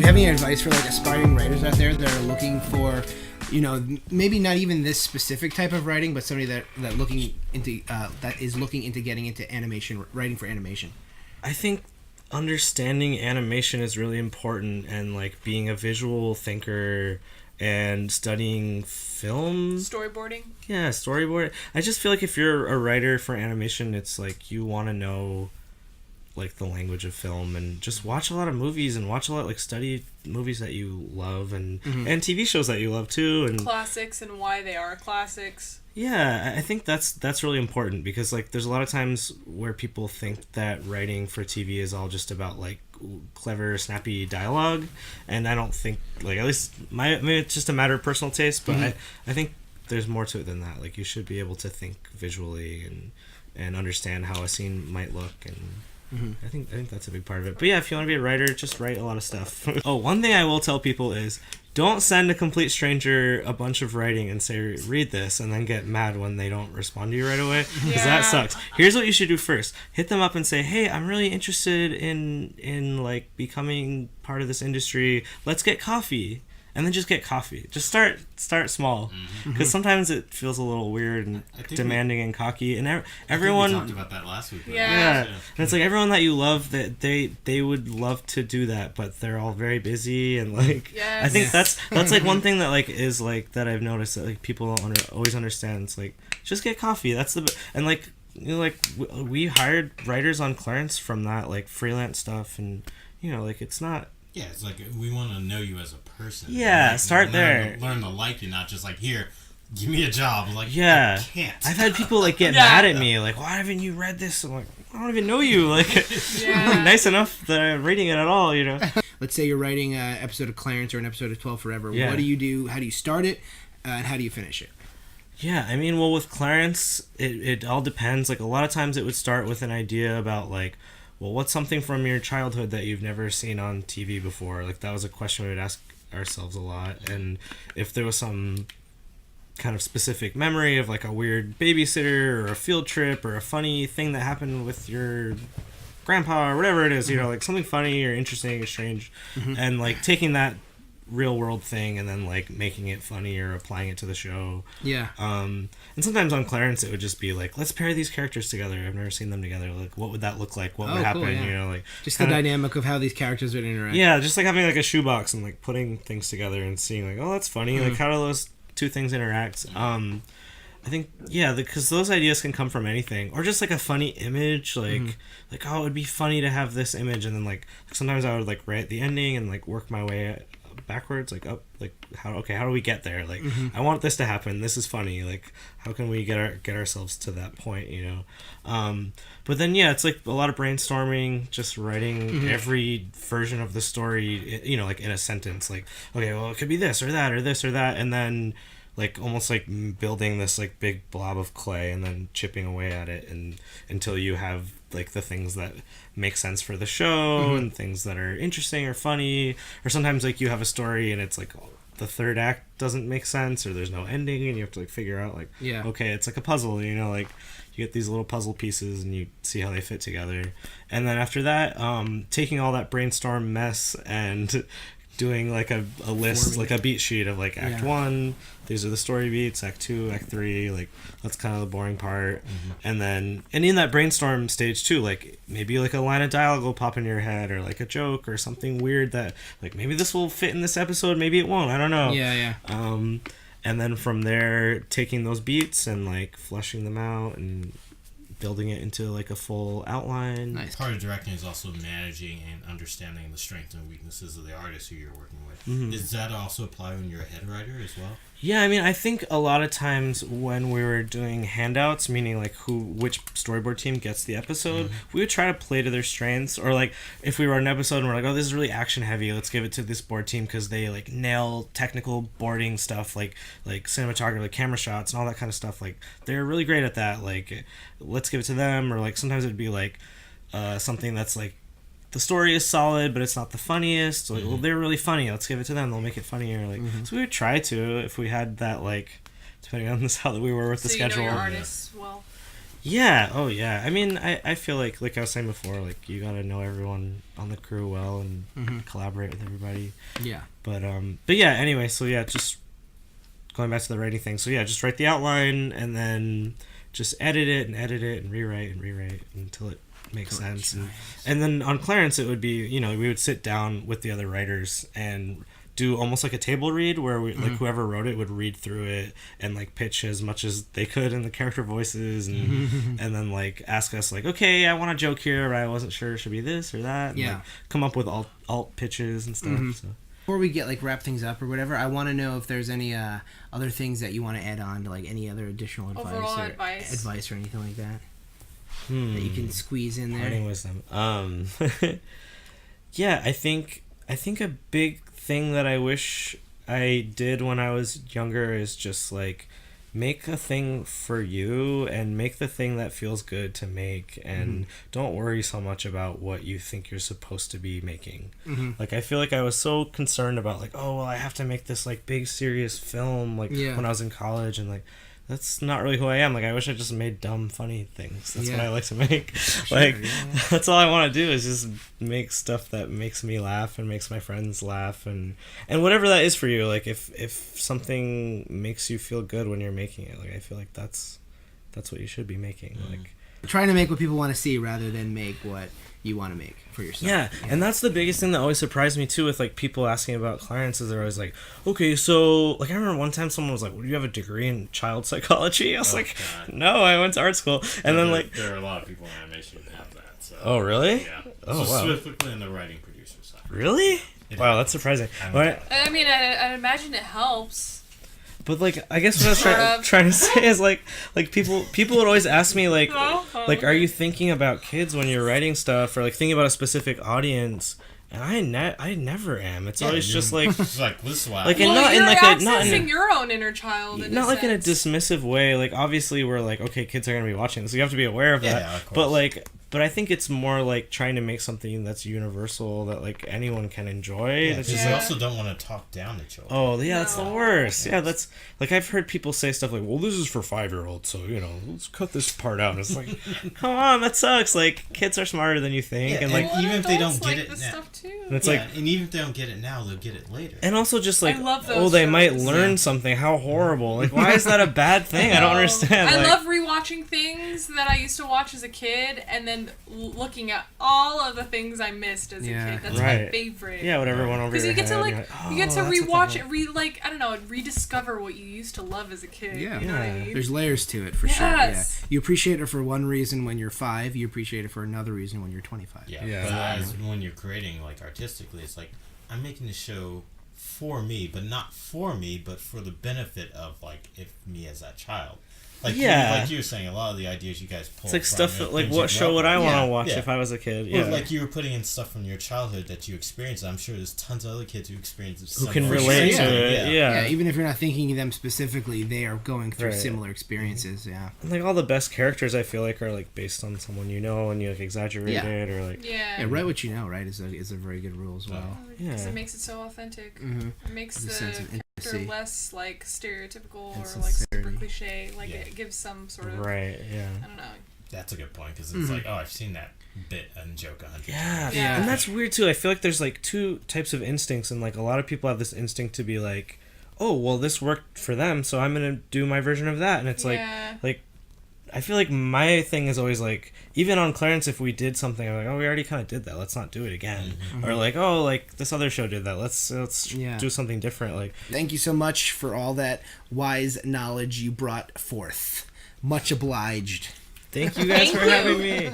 you have any advice for like aspiring writers out there that are looking for, maybe not even this specific type of writing, but somebody that is looking into getting into animation, writing for animation? I think understanding animation is really important, and like being a visual thinker and studying film storyboarding. Yeah, storyboard. I just feel like if you're a writer for animation, it's like you want to know like the language of film, and just watch a lot of movies and study movies that you love, and and TV shows that you love too, and classics and why they are classics. Yeah, I think that's really important, because like there's a lot of times where people think that writing for TV is all just about like clever, snappy dialogue, and I don't think, like, at least it's just a matter of personal taste, but I think there's more to it than that. Like, you should be able to think visually and understand how a scene might look, and I think that's a big part of it. But yeah, if you want to be a writer, just write a lot of stuff. Oh, one thing I will tell people is, don't send a complete stranger a bunch of writing and say, read this, and then get mad when they don't respond to you right away, because that sucks. Here's what you should do first. Hit them up and say, hey, I'm really interested in like becoming part of this industry. Let's get coffee. And then just get coffee. Just start small, because sometimes it feels a little weird and demanding and cocky. And everyone we talked about that last week. Yeah. And it's like everyone that you love, that they would love to do that, but they're all very busy, and like I think that's like one thing that like is like that I've noticed that like people don't always understand. It's like, just get coffee. That's and like we hired writers on Clarence from that like freelance stuff, and like it's not. Yeah, it's like we want to know you as a person. Yeah, start there. Learn to like you, not just like, here, give me a job. Like, yeah, I can't. I've had people like get mad at me, like, why haven't you read this? I'm like, I don't even know you. Like, nice enough that I'm reading it at all, Let's say you're writing an episode of Clarence or an episode of 12 Forever. Yeah. What do you do? How do you start it? And how do you finish it? Yeah, I mean, well, with Clarence, it all depends. Like, a lot of times it would start with an idea about, like, well, what's something from your childhood that you've never seen on TV before? Like, that was a question we would ask ourselves a lot. And if there was some kind of specific memory of, like, a weird babysitter or a field trip or a funny thing that happened with your grandpa or whatever it is, like something funny or interesting or strange, and, like, taking that real world thing and then like making it funny or applying it to the show. And sometimes on Clarence it would just be like, let's pair these characters together. I've never seen them together. Like, what would that look like? What would happen? Cool, like just the dynamic of how these characters would interact. Yeah, just like having like a shoebox and like putting things together and seeing like, oh, that's funny. Like, how do those two things interact? I think because those ideas can come from anything, or just like a funny image, like oh, it would be funny to have this image, and then like sometimes I would like write the ending and like work my way backwards, like up, like how do we get there? Like, I want this to happen. This is funny. Like, how can we get ourselves to that point? But then it's like a lot of brainstorming, just writing every version of the story. Like in a sentence. Like, okay, well, it could be this or that or this or that, and then like almost like building this like big blob of clay and then chipping away at it and until you have like the things that make sense for the show and things that are interesting or funny, or sometimes like you have a story and it's like the third act doesn't make sense or there's no ending and you have to like figure out like okay, it's like a puzzle, like you get these little puzzle pieces and you see how they fit together, and then after that taking all that brainstorm mess and doing like a list, like a beat sheet of like act 1, these are the story beats, act 2, act 3, like that's kind of the boring part, and in that brainstorm stage too, like maybe like a line of dialogue will pop in your head, or like a joke or something weird that like maybe this will fit in this episode, maybe it won't, I don't know. And then from there taking those beats and like fleshing them out and building it into like a full outline. Nice. Part of directing is also managing and understanding the strengths and weaknesses of the artist who you're working with. Does that also apply when you're a head writer as well? Yeah, I mean, I think a lot of times when we were doing handouts, meaning like which storyboard team gets the episode, we would try to play to their strengths, or like if we were an episode and we're like, oh, this is really action heavy, let's give it to this board team because they like nail technical boarding stuff, like cinematography, like camera shots and all that kind of stuff. Like they're really great at that. Like let's give it to them. Or like sometimes it'd be like something that's like the story is solid, but it's not the funniest. Like, well, they're really funny. Let's give it to them. They'll make it funnier. Like, so we would try to, if we had that, like, depending on how we were with the schedule. You know your artists well. Yeah. Oh, yeah. I mean, I feel like I was saying before, like you gotta know everyone on the crew well and collaborate with everybody. Yeah. But yeah. Anyway, so yeah, just going back to the writing thing. So yeah, just write the outline and then just edit it and rewrite until it makes sense. And then on Clarence, it would be, we would sit down with the other writers and do almost like a table read where we like whoever wrote it would read through it and like pitch as much as they could in the character voices and and then like ask us like, okay, I want a joke here, but I wasn't sure it should be this or that, and like come up with alt pitches and stuff. So before we get like wrap things up or whatever, I want to know if there's any other things that you want to add on to like any other additional advice or anything like that that you can squeeze in there. Parting wisdom. Yeah, I think a big thing that I wish I did when I was younger is just like make a thing for you and make the thing that feels good to make and don't worry so much about what you think you're supposed to be making. Like I feel like I was so concerned about like, oh well, I have to make this like big serious film like when I was in college, and like that's not really who I am. Like I wish I just made dumb funny things. That's what I like to make. Like that's all I want to do is just make stuff that makes me laugh and makes my friends laugh, and whatever that is for you. Like if something makes you feel good when you're making it, like I feel like that's what you should be making. Like trying to make what people want to see rather than make what you want to make for yourself. Yeah, and that's the biggest thing that always surprised me too with like people asking about Clarence is they're always like, okay, so like I remember one time someone was like, well, do you have a degree in child psychology? I was like, God. No, I went to art school. And then like there are a lot of people in animation who have that. So, oh really? Yeah. Oh so wow. Specifically in the writing producer side. Really? Wow, that's surprising. I mean, I imagine it helps. But like, I guess what I was trying to say is like people would always ask me like are you thinking about kids when you're writing stuff, or like thinking about a specific audience? And I never am. It's always just like it's like this is why. Like, and not you're in like a not accessing in your own inner child. not like in a dismissive way. Like obviously we're like, okay, kids are gonna be watching this, so you have to be aware of that. Yeah, of course. But I think it's more like trying to make something that's universal that like anyone can enjoy. Yeah, because you also don't want to talk down to children. Oh yeah, that's the worst. Yeah, that's like I've heard people say stuff like, "Well, this is for 5-year-olds, so let's cut this part out." And it's like, come on, that sucks. Like kids are smarter than you think, and like even if they don't get it this now, stuff too. And it's like, and even if they don't get it now, they'll get it later. And also just like, I love those they might shows. learn something. How horrible! Like, why is that a bad thing? I don't understand. I like, love rewatching things that I used to watch as a kid, and then looking at all of the things I missed as a kid. That's my favorite. Yeah, whatever went over because your you get head. to like like, you get to that's rewatch it, I don't know, rediscover what you used to love as a kid. Yeah, you know what I mean? There's layers to it for sure. Yeah, you appreciate it for one reason when you're 5. You appreciate it for another reason when you're 25. Yeah. But as when you're creating like artistically, it's like I'm making the show for me, but not for me, but for the benefit of like me as that child. Like like you were saying, a lot of the ideas you guys pull. It's like stuff that, like what show would I want to watch if I was a kid? Yeah, like you were putting in stuff from your childhood that you experienced. I'm sure there's tons of other kids who experience it. Who can relate to it? Yeah, even if you're not thinking of them specifically, they are going through similar experiences. Yeah, and like all the best characters, I feel like are like based on someone you know, and you like exaggerate it or like write what you know. Right is a very good rule as well. Because it makes it so authentic. It makes the character less like stereotypical or like super cliche. Like it gives some sort of I don't know. That's a good point because it's like, oh, I've seen that bit and joke 100 times. Yeah, and that's weird too. I feel like there's like two types of instincts, and like a lot of people have this instinct to be like, oh, well, this worked for them, so I'm gonna do my version of that, and it's like I feel like my thing is always like, even on Clarence, if we did something, I'm like, oh, we already kind of did that. Let's not do it again. Or like, oh, like this other show did that. Let's do something different. Like, thank you so much for all that wise knowledge you brought forth. Much obliged. Thank you guys for having me.